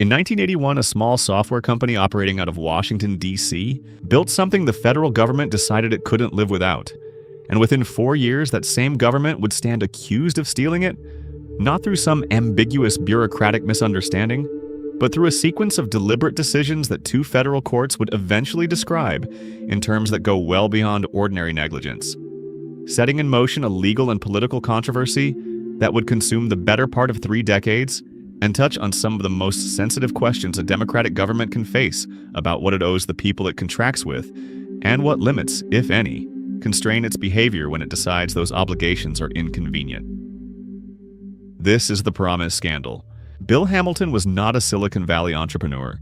In 1981, a small software company operating out of Washington, D.C., built something the federal government decided it couldn't live without. And within 4 years, that same government would stand accused of stealing it, not through some ambiguous bureaucratic misunderstanding, but through a sequence of deliberate decisions that 2 federal courts would eventually describe in terms that go well beyond ordinary negligence, setting in motion a legal and political controversy that would consume the better part of 3 decades and touch on some of the most sensitive questions a democratic government can face about what it owes the people it contracts with, and what limits, if any, constrain its behavior when it decides those obligations are inconvenient. This is the PROMIS scandal. Bill Hamilton was not a Silicon Valley entrepreneur.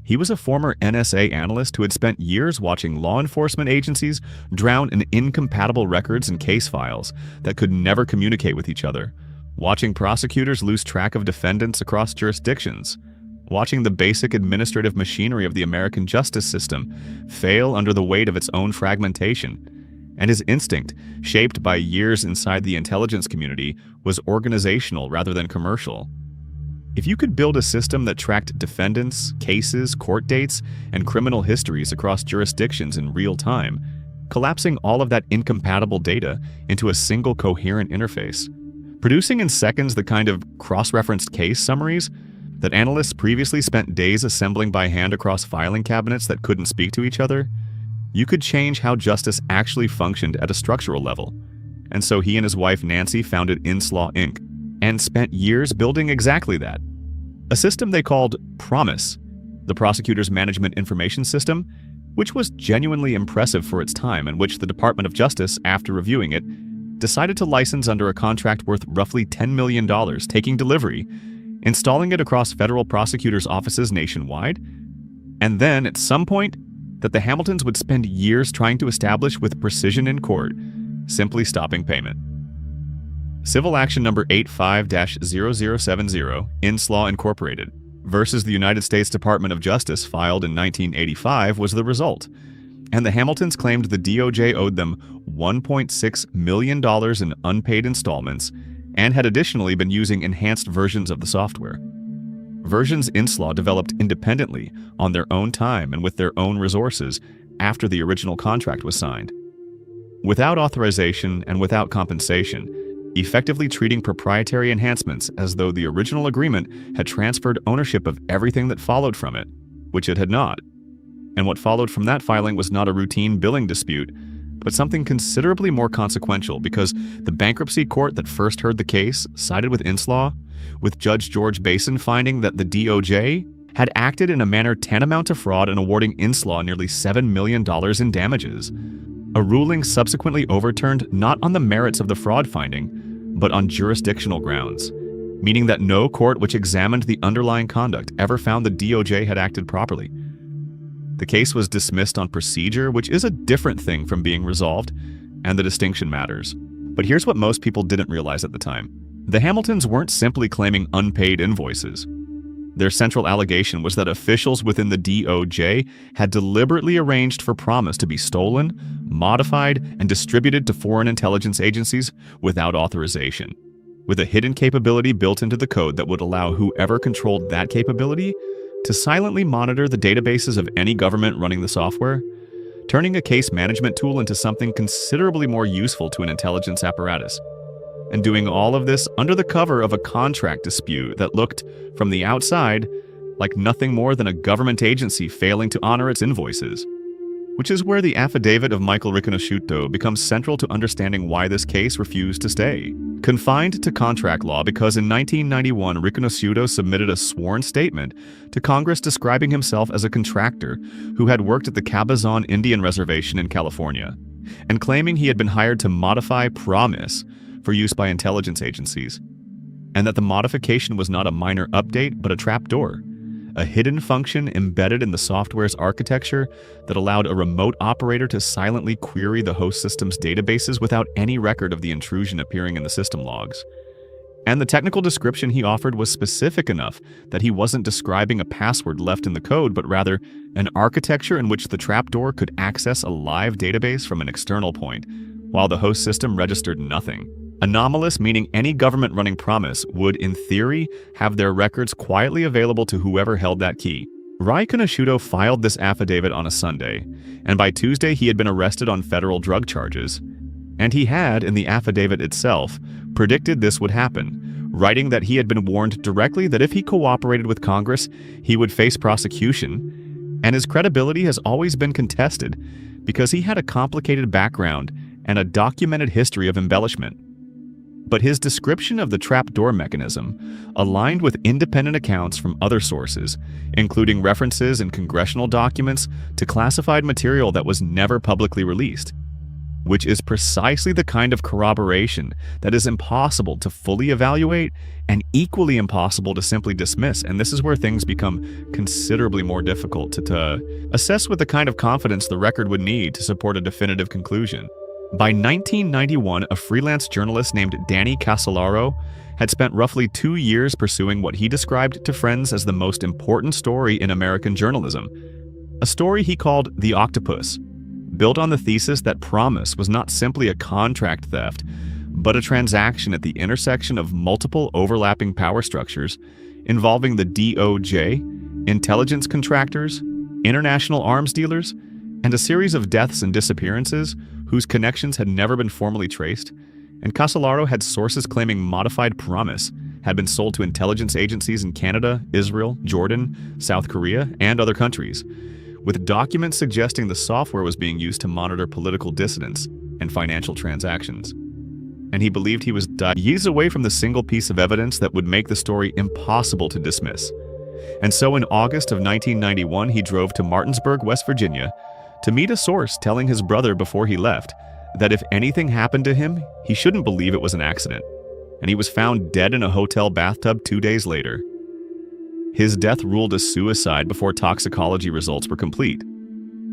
He was a former NSA analyst who had spent years watching law enforcement agencies drown in incompatible records and case files that could never communicate with each other, watching prosecutors lose track of defendants across jurisdictions, watching the basic administrative machinery of the American justice system fail under the weight of its own fragmentation. And his instinct, shaped by years inside the intelligence community, was organizational rather than commercial. If you could build a system that tracked defendants, cases, court dates, and criminal histories across jurisdictions in real time, collapsing all of that incompatible data into a single coherent interface, producing in seconds the kind of cross-referenced case summaries that analysts previously spent days assembling by hand across filing cabinets that couldn't speak to each other, you could change how justice actually functioned at a structural level. And so he and his wife Nancy founded Inslaw Inc. and spent years building exactly that. A system they called PROMIS, the Prosecutor's Management Information System, which was genuinely impressive for its time and which the Department of Justice, after reviewing it, decided to license under a contract worth roughly $10 million, taking delivery, installing it across federal prosecutors' offices nationwide, and then, at some point, that the Hamiltons would spend years trying to establish with precision in court, simply stopping payment. Civil Action Number 85-0070, Inslaw Incorporated, versus the United States Department of Justice, filed in 1985, was the result, and the Hamiltons claimed the DOJ owed them $1.6 million in unpaid installments and had additionally been using enhanced versions of the software. Versions Inslaw developed independently, on their own time and with their own resources, after the original contract was signed. Without authorization and without compensation, effectively treating proprietary enhancements as though the original agreement had transferred ownership of everything that followed from it, which it had not. And what followed from that filing was not a routine billing dispute, but something considerably more consequential because the bankruptcy court that first heard the case sided with Inslaw, with Judge George Basin finding that the DOJ had acted in a manner tantamount to fraud and awarding Inslaw nearly $7 million in damages. A ruling subsequently overturned not on the merits of the fraud finding, but on jurisdictional grounds, meaning that no court which examined the underlying conduct ever found the DOJ had acted properly. The case was dismissed on procedure, which is a different thing from being resolved, and the distinction matters. But here's what most people didn't realize at the time. The Hamiltons weren't simply claiming unpaid invoices. Their central allegation was that officials within the DOJ had deliberately arranged for PROMIS to be stolen, modified, and distributed to foreign intelligence agencies without authorization, with a hidden capability built into the code that would allow whoever controlled that capability to silently monitor the databases of any government running the software, turning a case management tool into something considerably more useful to an intelligence apparatus. And doing all of this under the cover of a contract dispute that looked, from the outside, like nothing more than a government agency failing to honor its invoices. Which is where the affidavit of Michael Riconosciuto becomes central to understanding why this case refused to stay. Confined to contract law because in 1991 Riconosciuto submitted a sworn statement to Congress describing himself as a contractor who had worked at the Cabazon Indian Reservation in California, and claiming he had been hired to modify PROMIS for use by intelligence agencies, and that the modification was not a minor update but a trapdoor, a hidden function embedded in the software's architecture that allowed a remote operator to silently query the host system's databases without any record of the intrusion appearing in the system logs. And the technical description he offered was specific enough that he wasn't describing a password left in the code, but rather an architecture in which the trapdoor could access a live database from an external point, while the host system registered nothing. Anomalous meaning any government running PROMIS would, in theory, have their records quietly available to whoever held that key. Riconosciuto filed this affidavit on a Sunday, and by Tuesday he had been arrested on federal drug charges. And he had, in the affidavit itself, predicted this would happen, writing that he had been warned directly that if he cooperated with Congress, he would face prosecution, and his credibility has always been contested because he had a complicated background and a documented history of embellishment. But his description of the trapdoor mechanism aligned with independent accounts from other sources, including references in congressional documents to classified material that was never publicly released, which is precisely the kind of corroboration that is impossible to fully evaluate and equally impossible to simply dismiss. And this is where things become considerably more difficult to assess with the kind of confidence the record would need to support a definitive conclusion. By 1991, a freelance journalist named Danny Casolaro had spent roughly 2 years pursuing what he described to friends as the most important story in American journalism, a story he called The Octopus, built on the thesis that PROMIS was not simply a contract theft, but a transaction at the intersection of multiple overlapping power structures involving the DOJ, intelligence contractors, international arms dealers, and a series of deaths and disappearances whose connections had never been formally traced, and Casolaro had sources claiming modified PROMIS had been sold to intelligence agencies in Canada, Israel, Jordan, South Korea, and other countries, with documents suggesting the software was being used to monitor political dissidents and financial transactions. And he believed he was years away from the single piece of evidence that would make the story impossible to dismiss. And so in August of 1991, he drove to Martinsburg, West Virginia, to meet a source telling his brother before he left that if anything happened to him, he shouldn't believe it was an accident. And he was found dead in a hotel bathtub 2 days later. His death ruled as suicide before toxicology results were complete.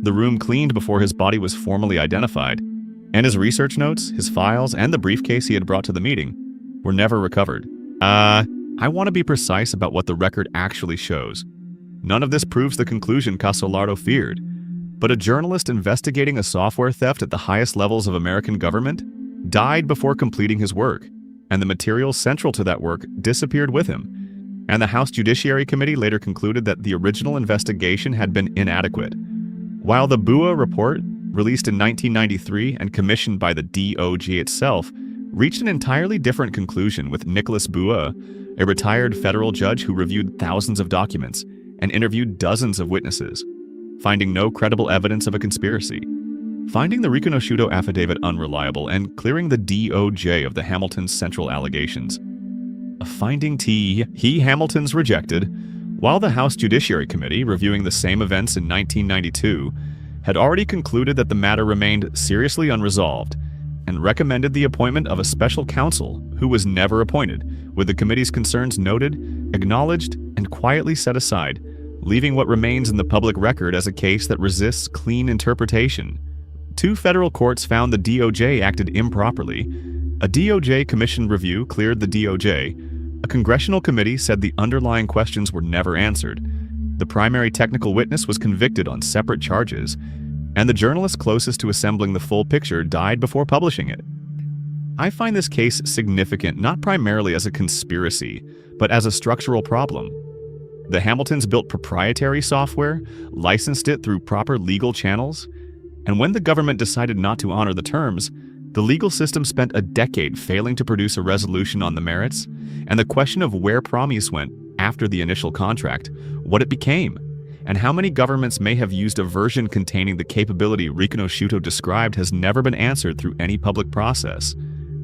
The room cleaned before his body was formally identified, and his research notes, his files, and the briefcase he had brought to the meeting were never recovered. I want to be precise about what the record actually shows. None of this proves the conclusion Casolaro feared, but a journalist investigating a software theft at the highest levels of American government died before completing his work, and the material central to that work disappeared with him. And the House Judiciary Committee later concluded that the original investigation had been inadequate. While the BUA report, released in 1993 and commissioned by the DOJ itself, reached an entirely different conclusion with Nicholas Bua, a retired federal judge who reviewed thousands of documents and interviewed dozens of witnesses, finding no credible evidence of a conspiracy, finding the Riconosciuto affidavit unreliable, and clearing the DOJ of the Hamilton's central allegations. A finding Hamilton's rejected, while the House Judiciary Committee, reviewing the same events in 1992, had already concluded that the matter remained seriously unresolved, and recommended the appointment of a special counsel who was never appointed, with the committee's concerns noted, acknowledged, and quietly set aside, leaving what remains in the public record as a case that resists clean interpretation. 2 federal courts found the DOJ acted improperly. A DOJ commission review cleared the DOJ. A congressional committee said the underlying questions were never answered. The primary technical witness was convicted on separate charges, and the journalist closest to assembling the full picture died before publishing it. I find this case significant not primarily as a conspiracy, but as a structural problem. The Hamiltons built proprietary software, licensed it through proper legal channels, and when the government decided not to honor the terms, the legal system spent a decade failing to produce a resolution on the merits, and the question of where PROMIS went after the initial contract, what it became, and how many governments may have used a version containing the capability Riconosciuto described has never been answered through any public process,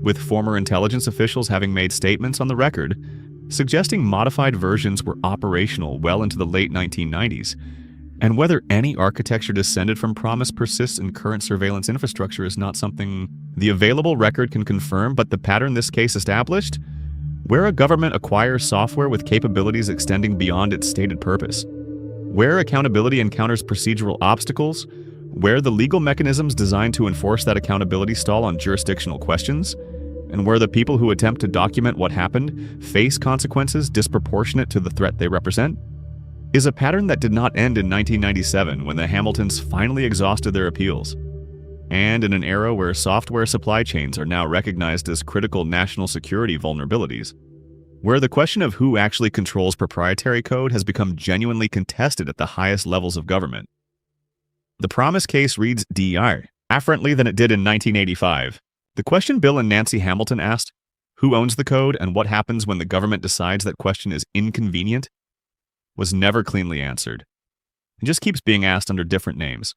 with former intelligence officials having made statements on the record suggesting modified versions were operational well into the late 1990s, and whether any architecture descended from PROMIS persists in current surveillance infrastructure is not something the available record can confirm, but the pattern this case established, where a government acquires software with capabilities extending beyond its stated purpose, where accountability encounters procedural obstacles, where the legal mechanisms designed to enforce that accountability stall on jurisdictional questions, and where the people who attempt to document what happened face consequences disproportionate to the threat they represent, is a pattern that did not end in 1997 when the Hamiltons finally exhausted their appeals. And in an era where software supply chains are now recognized as critical national security vulnerabilities, where the question of who actually controls proprietary code has become genuinely contested at the highest levels of government. The PROMIS case reads differently than it did in 1985. The question Bill and Nancy Hamilton asked, who owns the code and what happens when the government decides that question is inconvenient, was never cleanly answered. It just keeps being asked under different names.